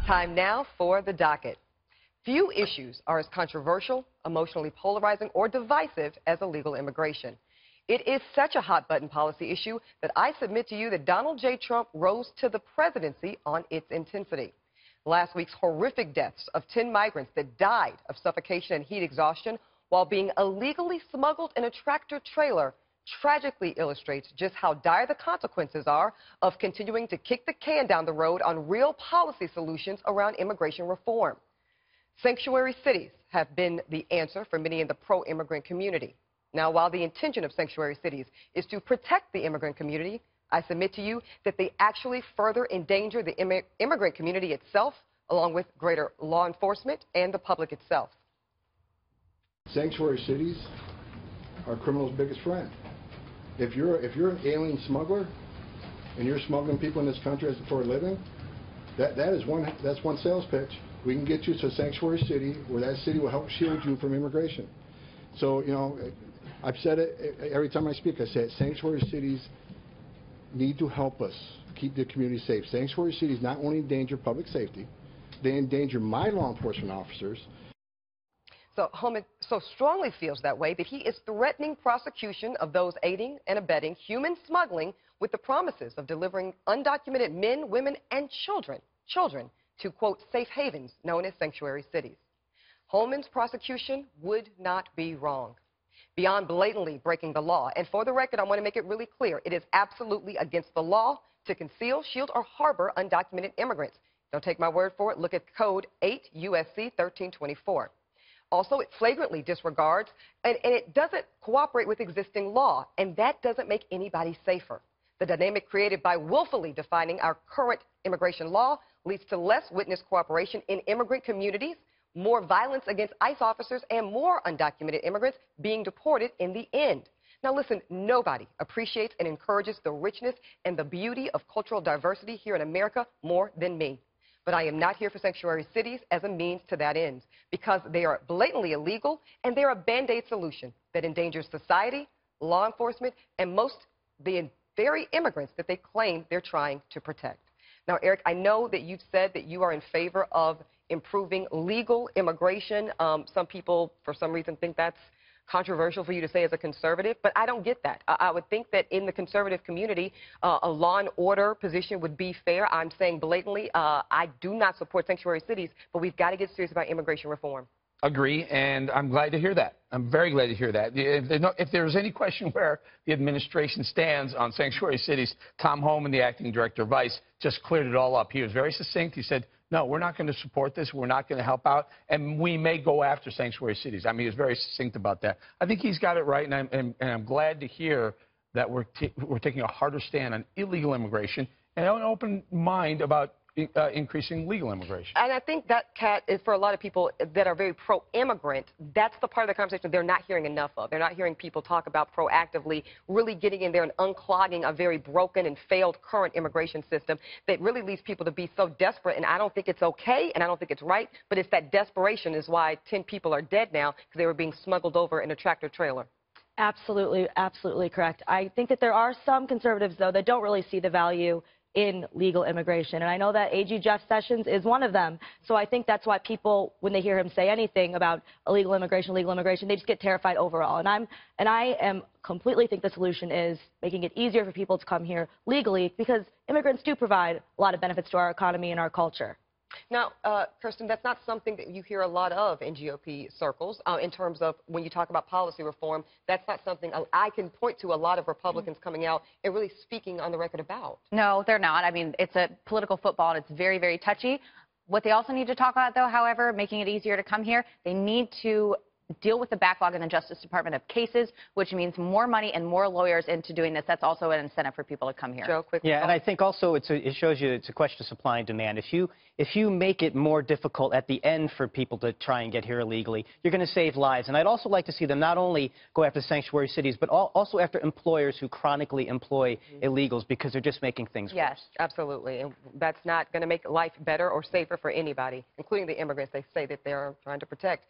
Time now for the docket. Few issues are as controversial, emotionally polarizing, or divisive as illegal immigration. It is such a hot-button policy issue that I submit to you that Donald J. Trump rose to the presidency on its intensity. Last week's horrific deaths of 10 migrants that died of suffocation and heat exhaustion while being illegally smuggled in a tractor trailer tragically illustrates just how dire the consequences are of continuing to kick the can down the road on real policy solutions around immigration reform. Sanctuary cities have been the answer for many in the pro-immigrant community. Now, while the intention of sanctuary cities is to protect the immigrant community, I submit to you that they actually further endanger the immigrant community itself, along with greater law enforcement and the public itself. Sanctuary cities are criminals' biggest friend. If you're an alien smuggler and you're smuggling people in this country for a living, that's one sales pitch. We can get you to a sanctuary city where that city will help shield you from immigration. So, you know, I've said it every time I speak. I say it, sanctuary cities need to help us keep the community safe. Sanctuary cities not only endanger public safety, they endanger my law enforcement officers. So Holman so strongly feels that way that he is threatening prosecution of those aiding and abetting human smuggling with the promises of delivering undocumented men, women, and children to, quote, safe havens known as sanctuary cities. Holman's prosecution would not be wrong. Beyond blatantly breaking the law, and for the record, I want to make it really clear, it is absolutely against the law to conceal, shield, or harbor undocumented immigrants. Don't take my word for it. Look at Code 8 U.S.C. 1324. Also, it flagrantly disregards, and it doesn't cooperate with existing law, and that doesn't make anybody safer. The dynamic created by willfully defining our current immigration law leads to less witness cooperation in immigrant communities, more violence against ICE officers, and more undocumented immigrants being deported in the end. Now listen, nobody appreciates and encourages the richness and the beauty of cultural diversity here in America more than me. But I am not here for sanctuary cities as a means to that end, because they are blatantly illegal and they're a Band-Aid solution that endangers society, law enforcement, and the very immigrants that they claim they're trying to protect. Now, Eric, I know that you've said that you are in favor of improving legal immigration. Some people, for some reason, think that's controversial for you to say as a conservative, but I don't get that. I would think that in the conservative community, a law and order position would be fair. I'm saying blatantly, I do not support sanctuary cities, but we've got to get serious about immigration reform. Agree, and I'm glad to hear that. I'm very glad to hear that. If there's any question where the administration stands on sanctuary cities, Tom Homan, the acting director of ICE, just cleared it all up. He was very succinct. He said, no, we're not going to support this. We're not going to help out, and we may go after sanctuary cities. I mean, he was very succinct about that. I think he's got it right, and I'm glad to hear that we're taking a harder stand on illegal immigration and an open mind about increasing legal immigration. And I think that, Kat, is for a lot of people that are very pro-immigrant, that's the part of the conversation they're not hearing enough of. They're not hearing people talk about proactively really getting in there and unclogging a very broken and failed current immigration system that really leads people to be so desperate. And I don't think it's okay, and I don't think it's right, but it's that desperation is why 10 people are dead now because they were being smuggled over in a tractor trailer. Absolutely, absolutely correct. I think that there are some conservatives, though, that don't really see the value in legal immigration. And I know that AG Jeff Sessions is one of them. So I think that's why people, when they hear him say anything about illegal immigration, they just get terrified overall. And I completely think the solution is making it easier for people to come here legally, because immigrants do provide a lot of benefits to our economy and our culture. Now, Kirsten, that's not something that you hear a lot of in GOP circles in terms of when you talk about policy reform. That's not something I can point to a lot of Republicans coming out and really speaking on the record about. No, they're not. I mean, it's a political football, and it's very, very touchy. What they also need to talk about, though, however, making it easier to come here, they need to deal with the backlog in the Justice Department of cases, which means more money and more lawyers into doing this. That's also an incentive for people to come here. Joe, quickly. Yeah, and I think also it shows you it's a question of supply and demand. If you make it more difficult at the end for people to try and get here illegally, you're going to save lives. And I'd also like to see them not only go after sanctuary cities, but also after employers who chronically employ illegals, because they're just making things worse. Yes, absolutely. And that's not going to make life better or safer for anybody, including the immigrants they say that they're trying to protect.